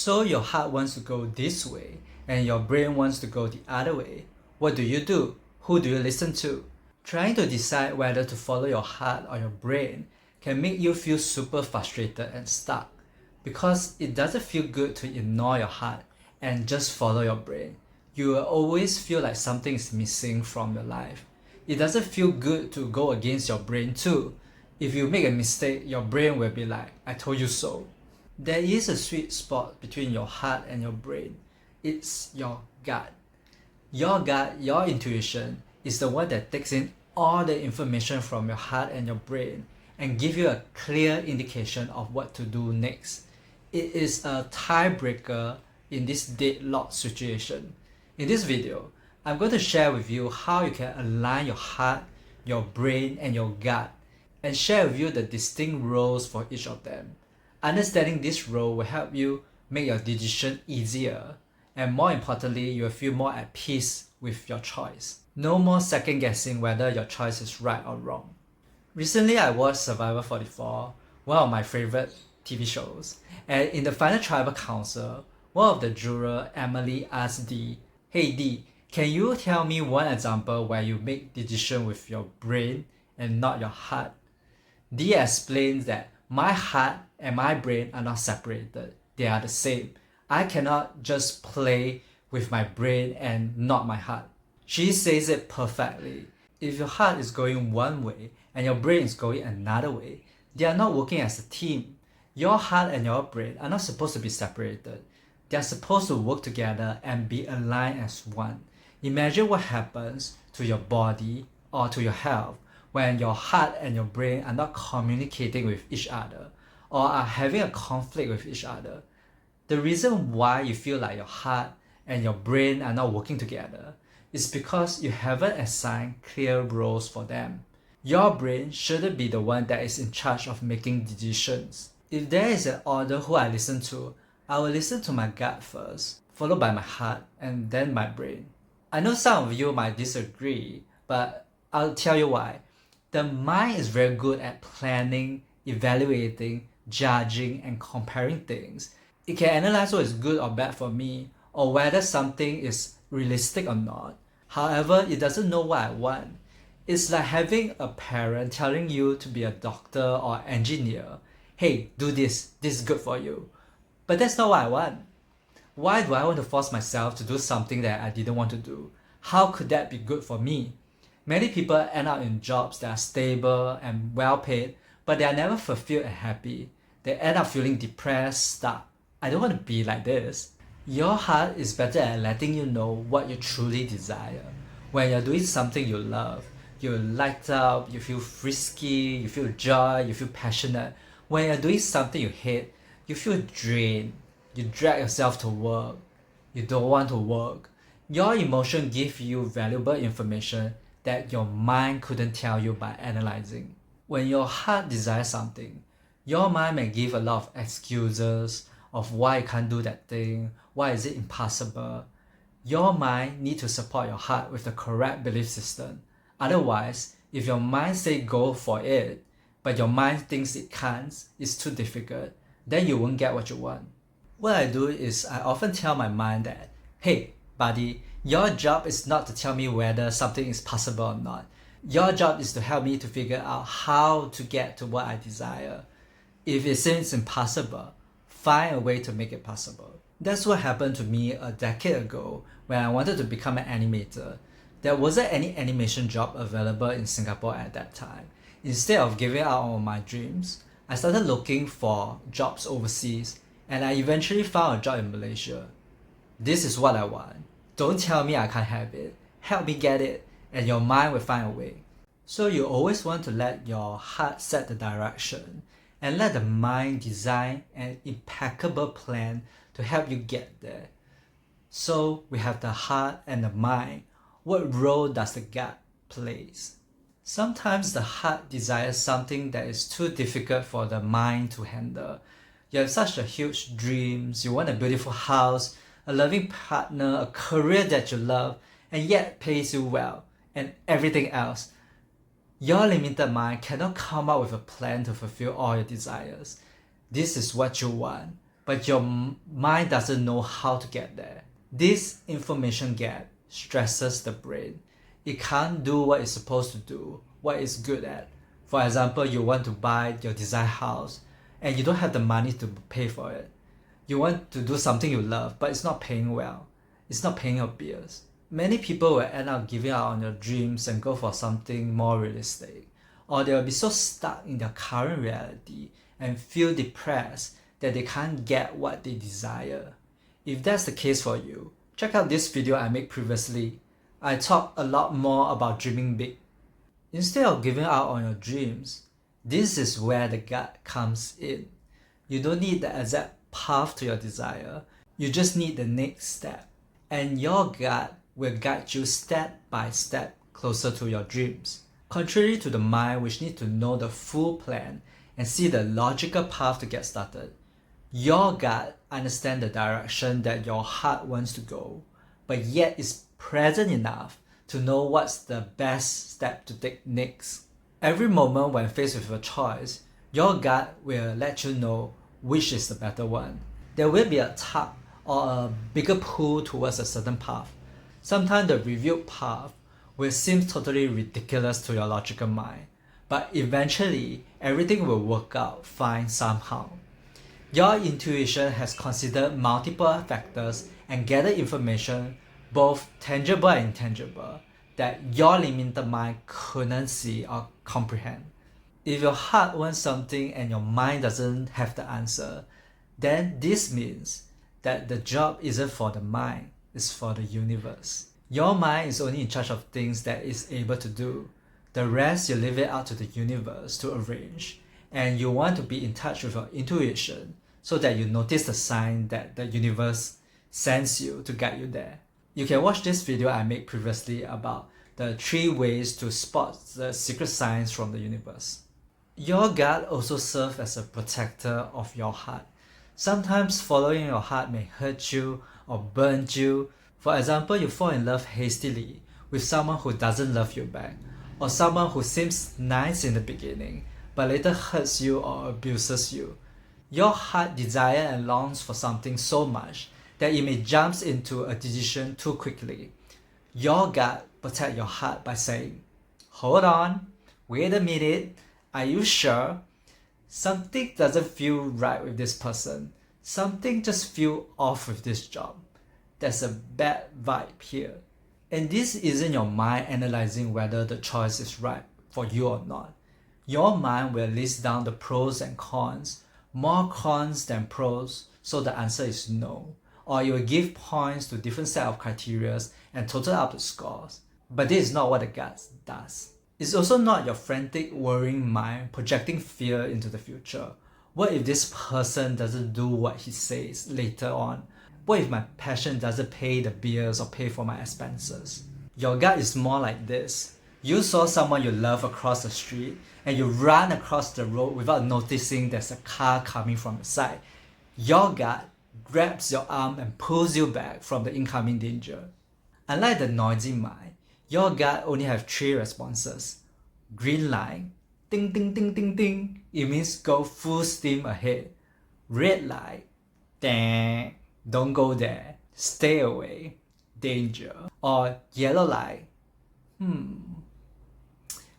So your heart wants to go this way and your brain wants to go the other way. What do? Who do you listen to? Trying to decide whether to follow your heart or your brain can make you feel super frustrated and stuck because it doesn't feel good to ignore your heart and just follow your brain. You will always feel like something is missing from your life. It doesn't feel good to go against your brain too. If you make a mistake, your brain will be like, I told you so. There is a sweet spot between your heart and your brain. It's your gut. Your gut, your intuition, is the one that takes in all the information from your heart and your brain and give you a clear indication of what to do next. It is a tiebreaker in this deadlock situation. In this video, I'm going to share with you how you can align your heart, your brain, and your gut, and share with you the distinct roles for each of them. Understanding this role will help you make your decision easier, and more importantly, you will feel more at peace with your choice. No more second guessing whether your choice is right or wrong. Recently, I watched Survivor 44, one of my favorite TV shows, and in the final tribal council, one of the jurors, Emily, asked Dee, "Hey Dee, can you tell me one example where you make decision with your brain and not your heart?" Dee explains that my heart and my brain are not separated. They are the same. I cannot just play with my brain and not my heart. She says it perfectly. If your heart is going one way and your brain is going another way, they are not working as a team. Your heart and your brain are not supposed to be separated. They are supposed to work together and be aligned as one. Imagine what happens to your body or to your health when your heart and your brain are not communicating with each other or are having a conflict with each other. The reason why you feel like your heart and your brain are not working together is because you haven't assigned clear roles for them. Your brain shouldn't be the one that is in charge of making decisions. If there is an order who I listen to, I will listen to my gut first, followed by my heart and then my brain. I know some of you might disagree, but I'll tell you why. The mind is very good at planning, evaluating, judging, and comparing things. It can analyze what is good or bad for me, or whether something is realistic or not. However, it doesn't know what I want. It's like having a parent telling you to be a doctor or engineer. Hey, do this is good for you. But that's not what I want. Why do I want to force myself to do something that I didn't want to do? How could that be good for me? Many people end up in jobs that are stable and well paid, but they are never fulfilled and happy. They end up feeling depressed, stuck. I don't want to be like this. Your heart is better at letting you know what you truly desire. When you're doing something you love, you light up, you feel frisky, you feel joy, you feel passionate. When you're doing something you hate, you feel drained. You drag yourself to work. You don't want to work. Your emotion give you valuable information that your mind couldn't tell you by analyzing. When your heart desires something, your mind may give a lot of excuses of why you can't do that thing, why is it impossible. Your mind needs to support your heart with the correct belief system. Otherwise, if your mind say go for it, but your mind thinks it can't, it's too difficult, then you won't get what you want. What I do is I often tell my mind that, hey, buddy, your job is not to tell me whether something is possible or not. Your job is to help me to figure out how to get to what I desire. If it seems impossible, find a way to make it possible. That's what happened to me a decade ago when I wanted to become an animator. There wasn't any animation job available in Singapore at that time. Instead of giving up on my dreams, I started looking for jobs overseas and I eventually found a job in Malaysia. This is what I want. Don't tell me I can't have it. Help me get it, and your mind will find a way. So you always want to let your heart set the direction and let the mind design an impeccable plan to help you get there. So we have the heart and the mind. What role does the gut play? Sometimes the heart desires something that is too difficult for the mind to handle. You have such a huge dreams, you want a beautiful house, a loving partner, a career that you love and yet pays you well, and everything else. Your limited mind cannot come up with a plan to fulfill all your desires. This is what you want. but your mind doesn't know how to get there. This information gap stresses the brain. It can't do what it's supposed to do, what it's good at. For example, you want to buy your desired house and you don't have the money to pay for it. You want to do something you love, but it's not paying well. It's not paying your bills. Many people will end up giving up on their dreams and go for something more realistic. Or they will be so stuck in their current reality and feel depressed that they can't get what they desire. If that's the case for you, check out this video I made previously. I talk a lot more about dreaming big. Instead of giving up on your dreams, this is where the gut comes in. You don't need the exact path to your desire, you just need the next step. And your gut will guide you step by step closer to your dreams. Contrary to the mind, which needs to know the full plan and see the logical path to get started, your gut understands the direction that your heart wants to go, but yet is present enough to know what's the best step to take next. Every moment when faced with a choice, your gut will let you know which is the better one. There will be a tug or a bigger pull towards a certain path. Sometimes the revealed path will seem totally ridiculous to your logical mind, but eventually everything will work out fine somehow. Your intuition has considered multiple factors and gathered information, both tangible and intangible, that your limited mind couldn't see or comprehend. If your heart wants something and your mind doesn't have the answer, then this means that the job isn't for the mind, it's for the universe. Your mind is only in charge of things that it's able to do. The rest you leave it out to the universe to arrange, and you want to be in touch with your intuition so that you notice the sign that the universe sends you to guide you there. You can watch this video I made previously about the 3 ways to spot the secret signs from the universe. Your gut also serves as a protector of your heart. Sometimes following your heart may hurt you or burn you. For example, you fall in love hastily with someone who doesn't love you back, or someone who seems nice in the beginning but later hurts you or abuses you. Your heart desires and longs for something so much that it may jump into a decision too quickly. Your gut protects your heart by saying, "Hold on, wait a minute, are you sure? Something doesn't feel right with this person. Something just feels off with this job. There's a bad vibe here." And this isn't your mind analyzing whether the choice is right for you or not. Your mind will list down the pros and cons, more cons than pros, so the answer is no. Or you will give points to different set of criteria and total up the scores. But this is not what the gut does. It's also not your frantic, worrying mind projecting fear into the future. What if this person doesn't do what he says later on? What if my passion doesn't pay the bills or pay for my expenses? Your gut is more like this. You saw someone you love across the street and you run across the road without noticing there's a car coming from the side. Your gut grabs your arm and pulls you back from the incoming danger. Unlike the noisy mind, your gut only has 3 responses. Green light, ding ding ding ding ding, it means go full steam ahead. Red light, dang, don't go there, stay away, danger. Or yellow light,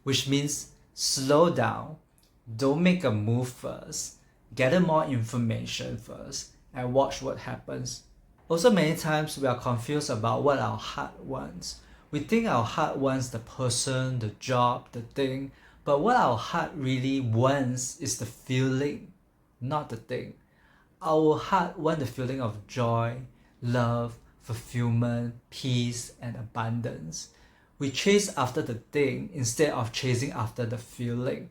which means slow down, don't make a move first, gather more information first, and watch what happens. Also, many times we are confused about what our heart wants. We think our heart wants the person, the job, the thing, but what our heart really wants is the feeling, not the thing. Our heart wants the feeling of joy, love, fulfillment, peace, and abundance. We chase after the thing instead of chasing after the feeling.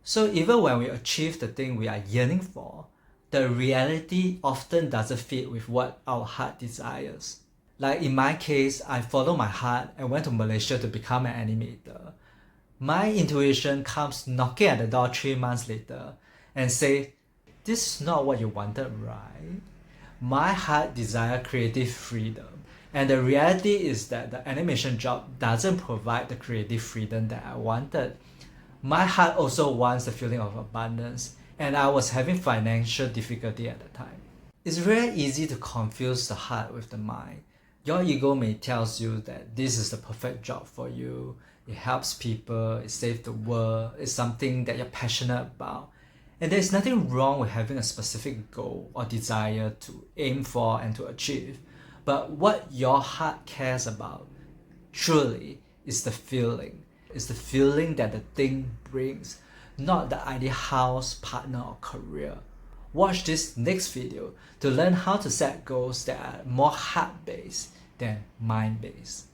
So even when we achieve the thing we are yearning for, the reality often doesn't fit with what our heart desires. Like in my case, I followed my heart and went to Malaysia to become an animator. My intuition comes knocking at the door 3 months later and says, "This is not what you wanted, right?" My heart desires creative freedom, and the reality is that the animation job doesn't provide the creative freedom that I wanted. My heart also wants the feeling of abundance, and I was having financial difficulty at the time. It's very easy to confuse the heart with the mind. Your ego may tell you that this is the perfect job for you, it helps people, it saves the world, it's something that you're passionate about. And there's nothing wrong with having a specific goal or desire to aim for and to achieve. But what your heart cares about truly is the feeling. It's the feeling that the thing brings, not the ideal house, partner, or career. Watch this next video to learn how to set goals that are more heart-based than mind-based.